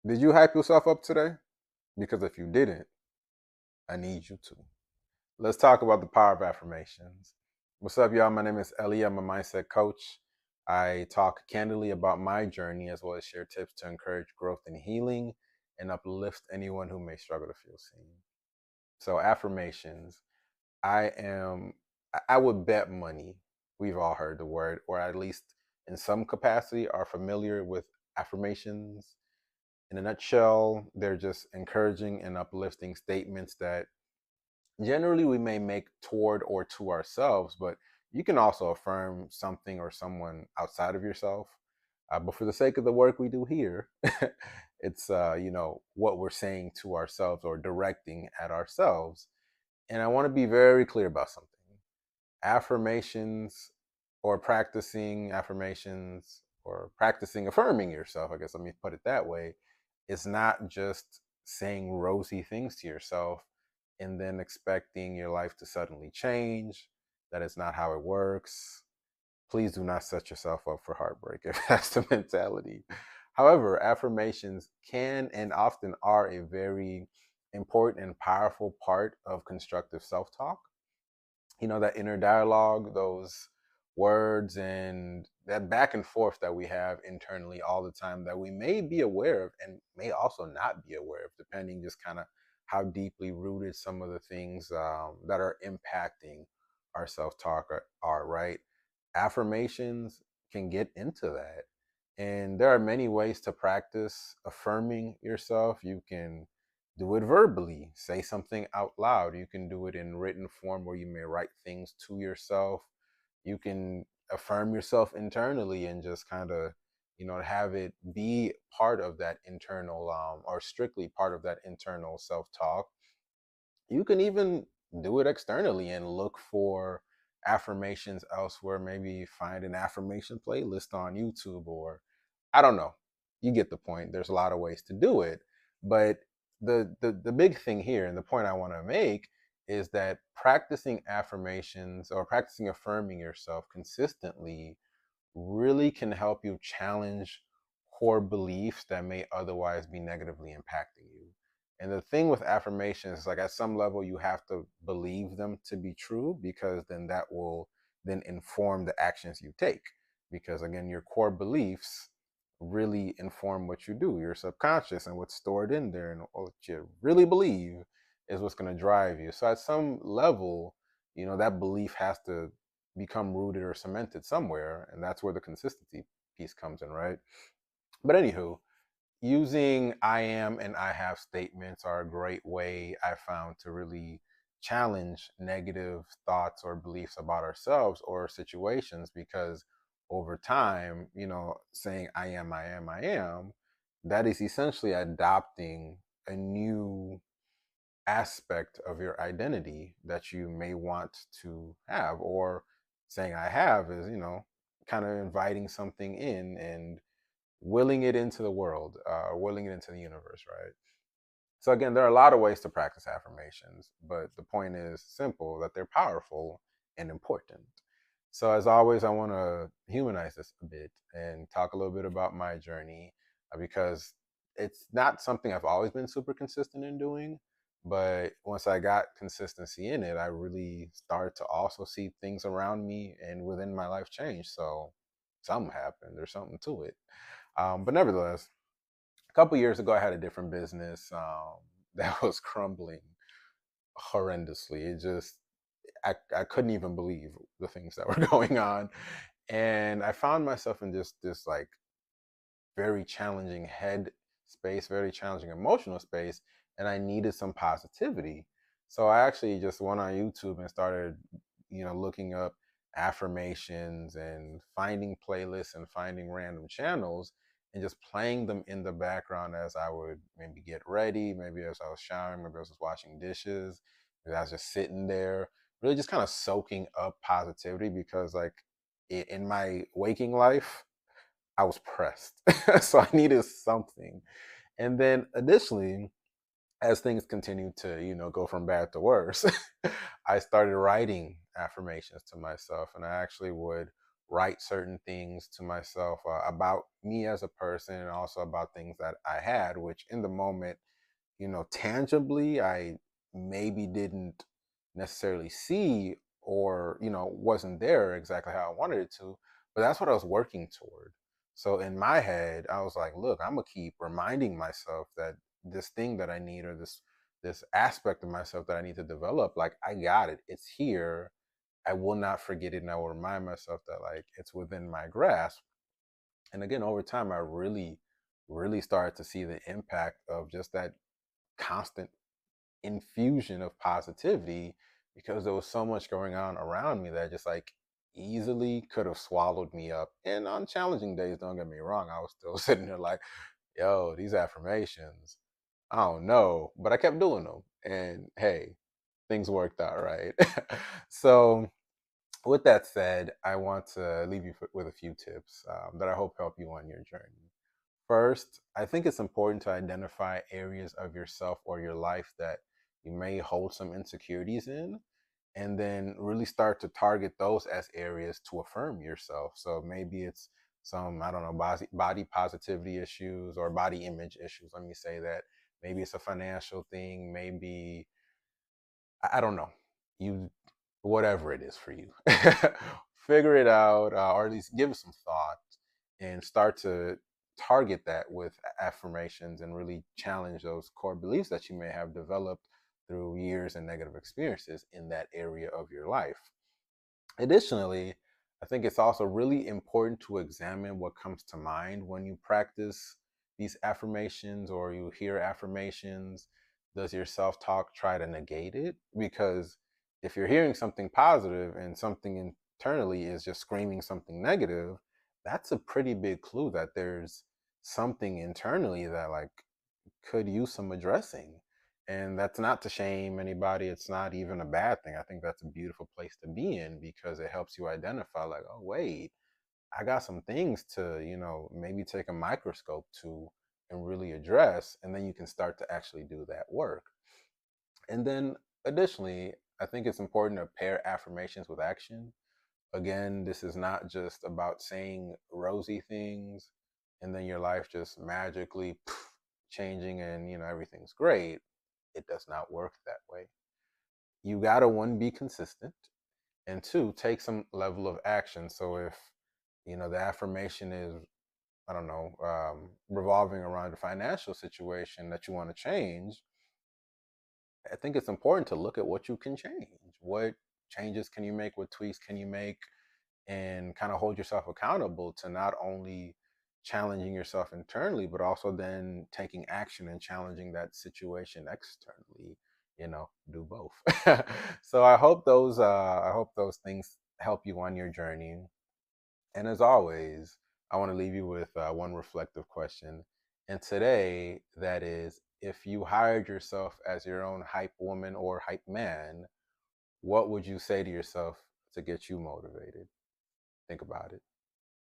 Did you hype yourself up today? Because if you didn't, I need you to. Let's talk about the power of affirmations. What's up, y'all? My name is Ellie. I'm a mindset coach. I talk candidly about my journey as well as share tips to encourage growth and healing and uplift anyone who may struggle to feel seen. So, affirmations. I am, I would bet money. We've all heard the word, or at least in some capacity are familiar with affirmations. In a nutshell, they're just encouraging and uplifting statements that generally we may make toward or to ourselves, but you can also affirm something or someone outside of yourself. But for the sake of the work we do here, it's what we're saying to ourselves or directing at ourselves. And I want to be very clear about something. Affirmations or practicing affirmations or practicing affirming yourself, I guess let me put it that way, it's not just saying rosy things to yourself and then expecting your life to suddenly change. That is not how it works. Please do not set yourself up for heartbreak if that's the mentality. However, affirmations can and often are a very important and powerful part of constructive self talk. That inner dialogue, those words and that back and forth that we have internally all the time that we may be aware of and may also not be aware of, depending just kind of how deeply rooted some of the things that are impacting our self-talk are, right? Affirmations can get into that, and there are many ways to practice affirming yourself. You can do it verbally, say something out loud. You can do it in written form where you may write things to yourself. You can affirm yourself internally and just kind of, have it be part of that internal or strictly part of that internal self talk. You can even do it externally and look for affirmations elsewhere. Maybe find an affirmation playlist on YouTube, or I don't know. You get the point. There's a lot of ways to do it. But the big thing here and the point I want to make is that practicing affirmations or practicing affirming yourself consistently really can help you challenge core beliefs that may otherwise be negatively impacting you. And the thing with affirmations is, like, at some level you have to believe them to be true, because then that will then inform the actions you take. Because again, your core beliefs really inform what you do. Your subconscious and what's stored in there and what you really believe is what's going to drive you. So at some level, that belief has to become rooted or cemented somewhere, and that's where the consistency piece comes in, right? But anywho, using I am and I have statements are a great way, I found, to really challenge negative thoughts or beliefs about ourselves or situations, because over time, saying I am, that is essentially adopting a new aspect of your identity that you may want to have. Or saying I have is, kind of inviting something in and willing it into the world, willing it into the universe, right? So again, there are a lot of ways to practice affirmations, but the point is simple, that they're powerful and important. So as always, I want to humanize this a bit and talk a little bit about my journey, because it's not something I've always been super consistent in doing. But once I got consistency in it, I really started to also see things around me and within my life change. So something happened. There's something to it. But nevertheless, a couple years ago, I had a different business that was crumbling horrendously. I couldn't even believe the things that were going on. And I found myself in just this like very challenging head space, very challenging emotional space, and I needed some positivity. So I actually just went on YouTube and started, looking up affirmations and finding playlists and finding random channels and just playing them in the background as I would maybe get ready, maybe as I was showering, maybe I was just washing dishes, maybe I was just sitting there, really just kind of soaking up positivity, because like in my waking life, I was pressed. So I needed something. And then additionally, as things continued to, go from bad to worse, I started writing affirmations to myself. And I actually would write certain things to myself about me as a person, and also about things that I had, which in the moment, tangibly, I maybe didn't necessarily see, or, wasn't there exactly how I wanted it to, but that's what I was working toward. So in my head, I was like, look, I'm gonna keep reminding myself that this thing that I need, or this aspect of myself that I need to develop, like, I got it. It's here. I will not forget it, and I will remind myself that, like, it's within my grasp. And again, over time, I really, really started to see the impact of just that constant infusion of positivity, because there was so much going on around me that just like easily could have swallowed me up. And on challenging days, don't get me wrong, I was still sitting there like, yo, these affirmations, I don't know, but I kept doing them. And hey, things worked out, right? So, with that said, I want to leave you with a few tips that I hope help you on your journey. First, I think it's important to identify areas of yourself or your life that you may hold some insecurities in, and then really start to target those as areas to affirm yourself. So maybe it's some, I don't know, body positivity issues or body image issues. Let me say that. Maybe it's a financial thing. Maybe, I don't know. You, whatever it is for you, figure it out, or at least give it some thought, and start to target that with affirmations, and really challenge those core beliefs that you may have developed through years and negative experiences in that area of your life. Additionally, I think it's also really important to examine what comes to mind when you practice these affirmations, or you hear affirmations. Does your self talk try to negate it? Because if you're hearing something positive and something internally is just screaming something negative, that's a pretty big clue that there's something internally that, like, could use some addressing. And that's not to shame anybody. It's not even a bad thing. I think that's a beautiful place to be in, because it helps you identify, like, oh, wait, I got some things to, maybe take a microscope to and really address. And then you can start to actually do that work. And then additionally, I think it's important to pair affirmations with action. Again, this is not just about saying rosy things and then your life just magically changing, and everything's great. It does not work that way. You gotta, one, be consistent, and two, take some level of action. So if the affirmation is, I don't know, revolving around a financial situation that you want to change, I think it's important to look at what you can change. What changes can you make? What tweaks can you make? And kind of hold yourself accountable to not only challenging yourself internally, but also then taking action and challenging that situation externally. Do both. So I hope those things help you on your journey. And as always, I want to leave you with one reflective question. And today, that is, if you hired yourself as your own hype woman or hype man, what would you say to yourself to get you motivated? Think about it.